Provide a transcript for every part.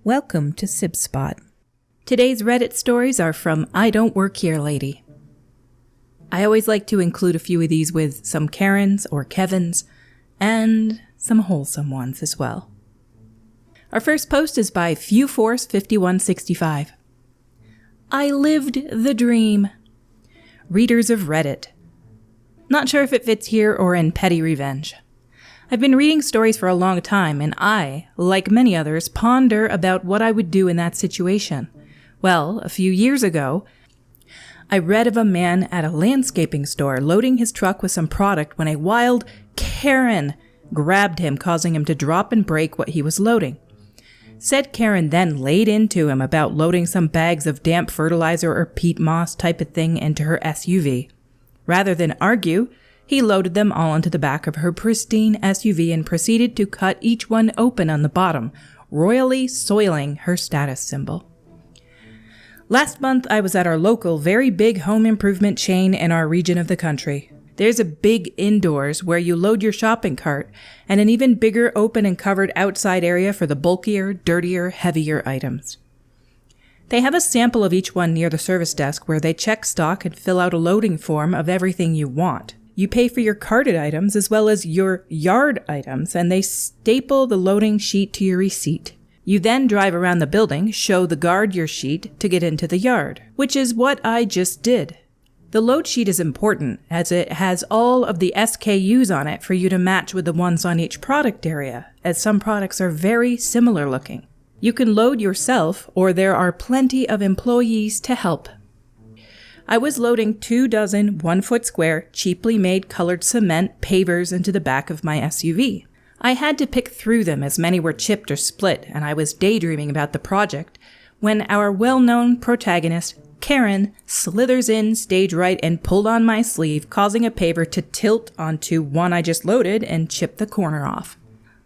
Welcome to Sib Spot. Today's Reddit stories are from I Don't Work Here Lady. I always like to include a few of these with some Karens or Kevins, and some wholesome ones as well. Our first post is by FewForce5165. I lived the dream. Readers of Reddit. Not sure if it fits here or in petty revenge. I've been reading stories for a long time, and I, like many others, ponder about what I would do in that situation. Well, a few years ago, I read of a man at a landscaping store loading his truck with some product when a wild Karen grabbed him, causing him to drop and break what he was loading. Said Karen then laid into him about loading some bags of damp fertilizer or peat moss type of thing into her SUV. Rather than argue, he loaded them all into the back of her pristine SUV and proceeded to cut each one open on the bottom, royally soiling her status symbol. Last month, I was at our local, very big home improvement chain in our region of the country. There's a big indoors where you load your shopping cart, and an even bigger open and covered outside area for the bulkier, dirtier, heavier items. They have a sample of each one near the service desk where they check stock and fill out a loading form of everything you want. You pay for your carted items as well as your yard items, and they staple the loading sheet to your receipt. You then drive around the building, show the guard your sheet to get into the yard, which is what I just did. The load sheet is important as it has all of the SKUs on it for you to match with the ones on each product area, as some products are very similar looking. You can load yourself, or there are plenty of employees to help. I was loading 24 1-foot square, cheaply made colored cement pavers into the back of my SUV. I had to pick through them as many were chipped or split, and I was daydreaming about the project when our well-known protagonist, Karen, slithers in stage right and pulled on my sleeve, causing a paver to tilt onto one I just loaded and chip the corner off.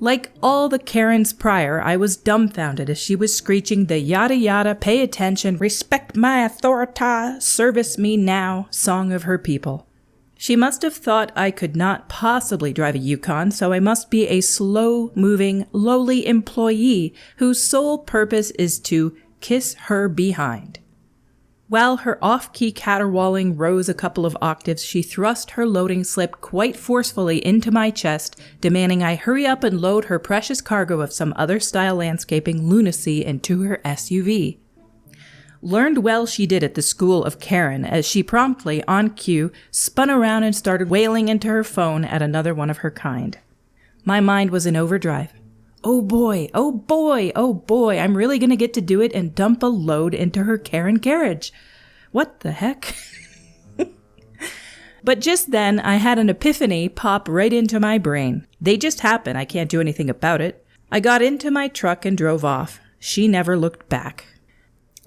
Like all the Karens prior, I was dumbfounded as she was screeching the yada yada, pay attention, respect my authority, service me now song of her people. She must have thought I could not possibly drive a Yukon, so I must be a slow-moving, lowly employee whose sole purpose is to kiss her behind. While her off-key caterwauling rose a couple of octaves, she thrust her loading slip quite forcefully into my chest, demanding I hurry up and load her precious cargo of some other style landscaping lunacy into her SUV. Learned well she did at the school of Karen, as she promptly, on cue, spun around and started wailing into her phone at another one of her kind. My mind was in overdrive. Oh boy, oh boy, oh boy, I'm really gonna get to do it and dump a load into her Karen carriage. What the heck? But just then, I had an epiphany pop right into my brain. They just happen, I can't do anything about it. I got into my truck and drove off. She never looked back.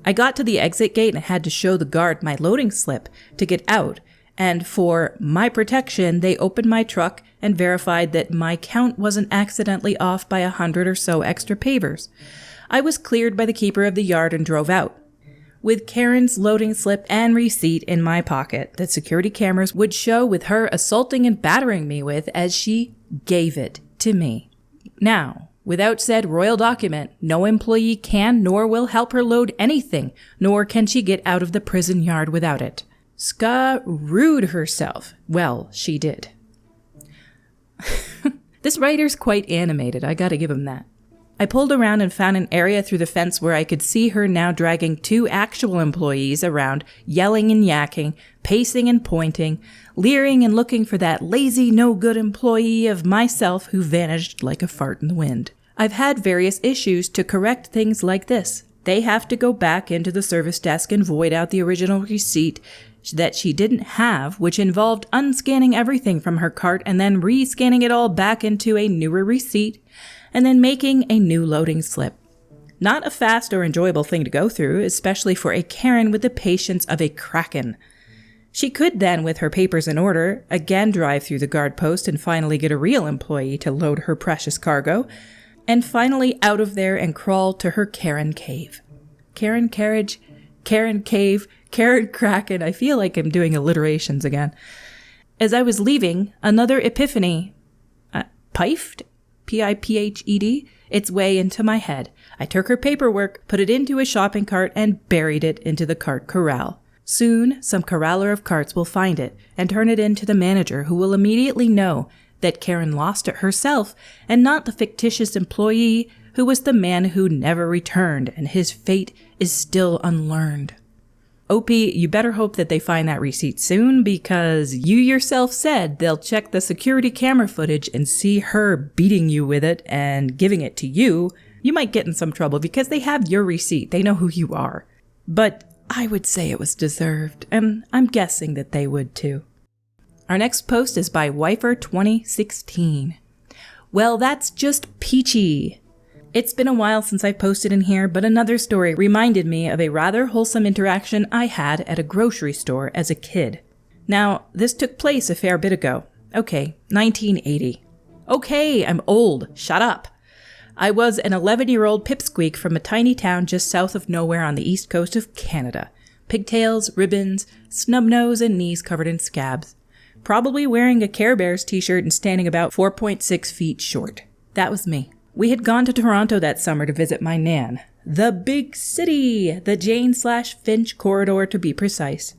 I got to the exit gate and had to show the guard my loading slip to get out, and for my protection, they opened my truck and verified that my count wasn't accidentally off by 100 or so extra pavers. I was cleared by the keeper of the yard and drove out. With Karen's loading slip and receipt in my pocket that security cameras would show with her assaulting and battering me with as she gave it to me. Now, without said royal document, no employee can nor will help her load anything, nor can she get out of the prison yard without it. Screwed herself. Well, she did. This writer's quite animated, I gotta give him that. I pulled around and found an area through the fence where I could see her now dragging 2 actual employees around, yelling and yakking, pacing and pointing, leering and looking for that lazy, no-good employee of myself who vanished like a fart in the wind. I've had various issues to correct things like this. They have to go back into the service desk and void out the original receipt that she didn't have, which involved unscanning everything from her cart and then re-scanning it all back into a newer receipt, and then making a new loading slip. Not a fast or enjoyable thing to go through, especially for a Karen with the patience of a kraken. She could then, with her papers in order, again drive through the guard post and finally get a real employee to load her precious cargo, and finally out of there and crawl to her Karen cave. Karen carriage, Karen cave, Karen kraken, I feel like I'm doing alliterations again. As I was leaving, another epiphany, P-I-P-H-E-D, its way into my head. I took her paperwork, put it into a shopping cart, and buried it into the cart corral. Soon, some corraller of carts will find it and turn it in to the manager, who will immediately know that Karen lost it herself and not the fictitious employee who was the man who never returned, and his fate is still unlearned. OP, you better hope that they find that receipt soon, because you yourself said they'll check the security camera footage and see her beating you with it and giving it to you. You might get in some trouble because they have your receipt. They know who you are. But I would say it was deserved, and I'm guessing that they would too. Our next post is by Wifer2016. Well, that's just Peachy. It's been a while since I posted in here, but another story reminded me of a rather wholesome interaction I had at a grocery store as a kid. Now, this took place a fair bit ago. Okay, 1980. Okay, I'm old. Shut up. I was an 11-year-old pipsqueak from a tiny town just south of nowhere on the east coast of Canada. Pigtails, ribbons, snub nose, and knees covered in scabs. Probably wearing a Care Bears t-shirt and standing about 4.6 feet short. That was me. We had gone to Toronto that summer to visit my nan. The big city! The Jane/Finch corridor, to be precise.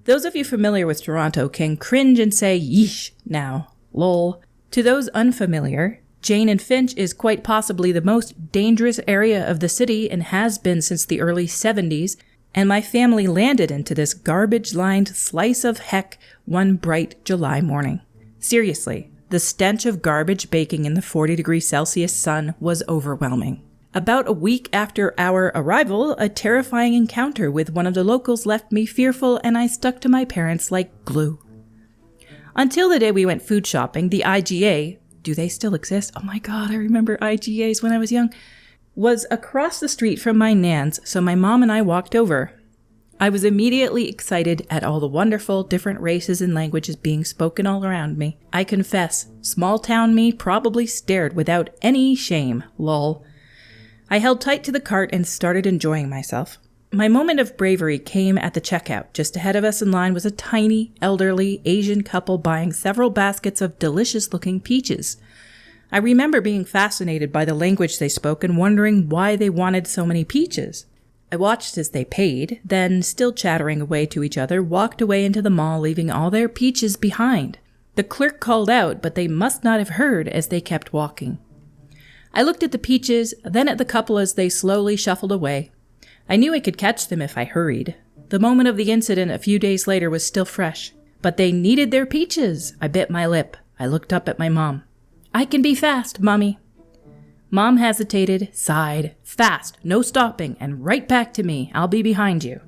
Those of you familiar with Toronto can cringe and say, yeesh, now. Lol. To those unfamiliar, Jane and Finch is quite possibly the most dangerous area of the city and has been since the early 70s, and my family landed into this garbage-lined slice of heck one bright July morning. Seriously. The stench of garbage baking in the 40°C sun was overwhelming. About a week after our arrival, a terrifying encounter with one of the locals left me fearful, and I stuck to my parents like glue. Until the day we went food shopping, the IGA, do they still exist? Oh my god, I remember IGAs when I was young, was across the street from my nan's, so my mom and I walked over. I was immediately excited at all the wonderful different races and languages being spoken all around me. I confess, small town me probably stared without any shame, lol. I held tight to the cart and started enjoying myself. My moment of bravery came at the checkout. Just ahead of us in line was a tiny, elderly Asian couple buying several baskets of delicious-looking peaches. I remember being fascinated by the language they spoke and wondering why they wanted so many peaches. I watched as they paid, then, still chattering away to each other, walked away into the mall, leaving all their peaches behind. The clerk called out, but they must not have heard as they kept walking. I looked at the peaches, then at the couple as they slowly shuffled away. I knew I could catch them if I hurried. The moment of the incident a few days later was still fresh. But they needed their peaches. I bit my lip. I looked up at my mom. I can be fast, Mommy. Mom hesitated, sighed, fast, no stopping, and right back to me. I'll be behind you.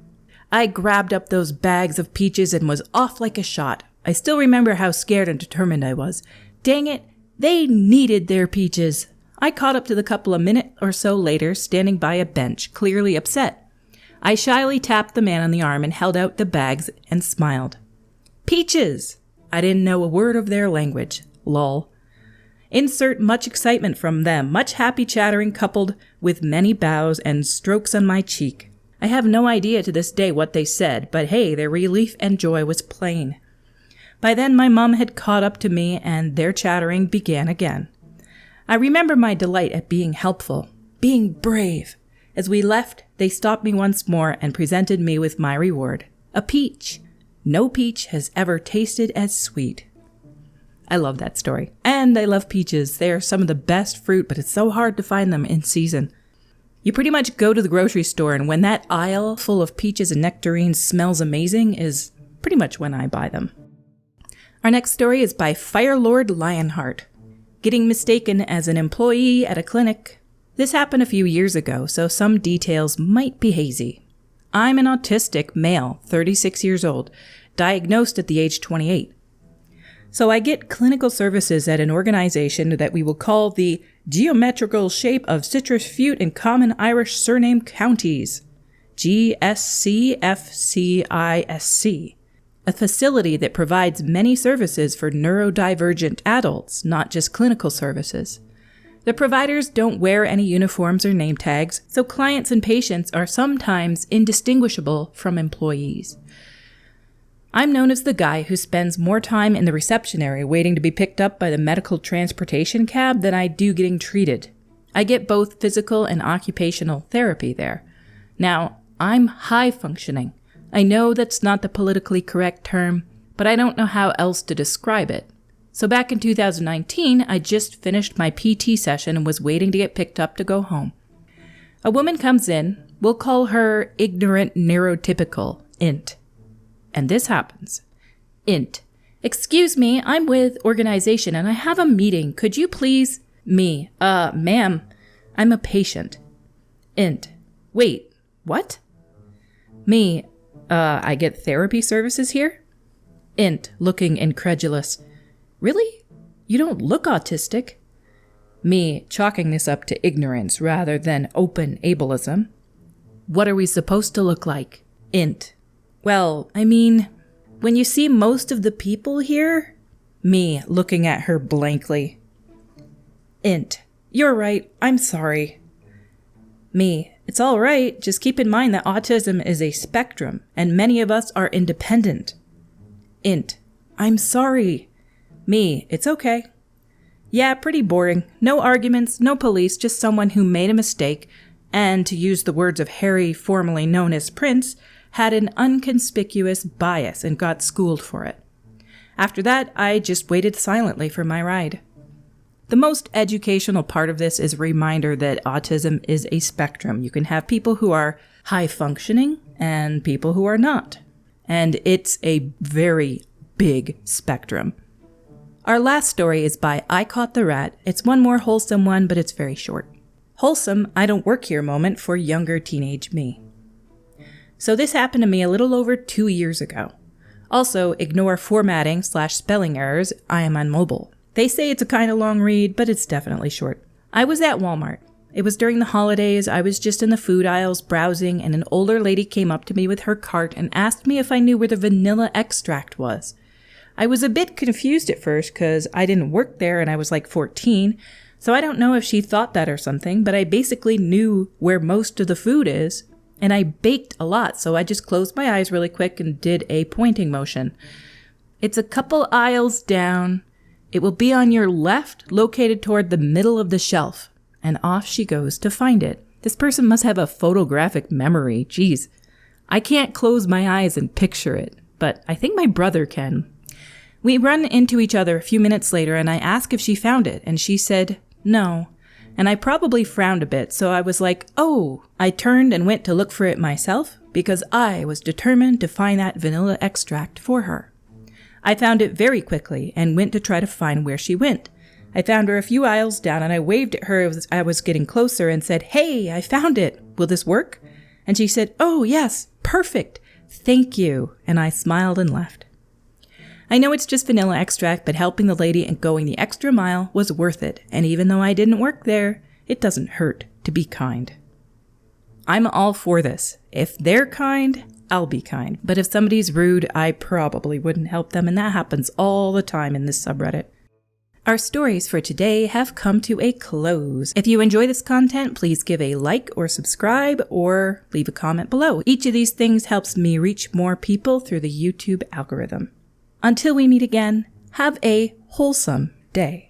I grabbed up those bags of peaches and was off like a shot. I still remember how scared and determined I was. Dang it, they needed their peaches. I caught up to the couple a minute or so later, standing by a bench, clearly upset. I shyly tapped the man on the arm and held out the bags and smiled. Peaches! I didn't know a word of their language. Lol. Insert much excitement from them, much happy chattering coupled with many bows and strokes on my cheek. I have no idea to this day what they said, but hey, their relief and joy was plain. By then my mom had caught up to me and their chattering began again. I remember my delight at being helpful, being brave. As we left, they stopped me once more and presented me with my reward, a peach. No peach has ever tasted as sweet. I love that story. And I love peaches. They are some of the best fruit, but it's so hard to find them in season. You pretty much go to the grocery store, and when that aisle full of peaches and nectarines smells amazing is pretty much when I buy them. Our next story is by Firelord Lionheart. Getting mistaken as an employee at a clinic. This happened a few years ago, so some details might be hazy. I'm an autistic male, 36 years old, diagnosed at the age 28. So I get clinical services at an organization that we will call the Geometrical Shape of Citrus Fruit and Common Irish Surname Counties, GSCFCISC, a facility that provides many services for neurodivergent adults, not just clinical services. The providers don't wear any uniforms or name tags, so clients and patients are sometimes indistinguishable from employees. I'm known as the guy who spends more time in the reception area waiting to be picked up by the medical transportation cab than I do getting treated. I get both physical and occupational therapy there. Now, I'm high functioning. I know that's not the politically correct term, but I don't know how else to describe it. So back in 2019, I just finished my PT session and was waiting to get picked up to go home. A woman comes in, we'll call her ignorant neurotypical, INT. And this happens. INT. Excuse me, I'm with organization and I have a meeting. Could you please? Me. Ma'am, I'm a patient. INT. Wait, what? Me. I get therapy services here? INT, looking incredulous. Really? You don't look autistic. Me, chalking this up to ignorance rather than open ableism. What are we supposed to look like? INT. Well, I mean, when you see most of the people here? Me, looking at her blankly. INT. You're right, I'm sorry. Me. It's all right, just keep in mind that autism is a spectrum, and many of us are independent. INT. I'm sorry. Me. It's okay. Yeah, pretty boring. No arguments, no police, just someone who made a mistake, and to use the words of Harry, formerly known as Prince, had an inconspicuous bias and got schooled for it. After that, I just waited silently for my ride. The most educational part of this is a reminder that autism is a spectrum. You can have people who are high functioning and people who are not. And it's a very big spectrum. Our last story is by I Caught the Rat. It's one more wholesome one, but it's very short. Wholesome, I don't work here moment for younger teenage me. So this happened to me a little over 2 years ago. Also, ignore formatting/spelling errors. I am on mobile. They say it's a kind of long read, but it's definitely short. I was at Walmart. It was during the holidays. I was just in the food aisles browsing, and an older lady came up to me with her cart and asked me if I knew where the vanilla extract was. I was a bit confused at first because I didn't work there and I was like 14, so I don't know if she thought that or something, but I basically knew where most of the food is, and I baked a lot, so I just closed my eyes really quick and did a pointing motion. It's a couple aisles down. It will be on your left, located toward the middle of the shelf. And off she goes to find it. This person must have a photographic memory. Geez. I can't close my eyes and picture it, but I think my brother can. We run into each other a few minutes later, and I ask if she found it, and she said, no. And I probably frowned a bit, so I was like, oh. I turned and went to look for it myself, because I was determined to find that vanilla extract for her. I found it very quickly and went to try to find where she went. I found her a few aisles down and I waved at her as I was getting closer and said, hey, I found it. Will this work? And she said, oh, yes, perfect. Thank you. And I smiled and left. I know it's just vanilla extract, but helping the lady and going the extra mile was worth it. And even though I didn't work there, it doesn't hurt to be kind. I'm all for this. If they're kind, I'll be kind. But if somebody's rude, I probably wouldn't help them, and that happens all the time in this subreddit. Our stories for today have come to a close. If you enjoy this content, please give a like or subscribe or leave a comment below. Each of these things helps me reach more people through the YouTube algorithm. Until we meet again, have a wholesome day.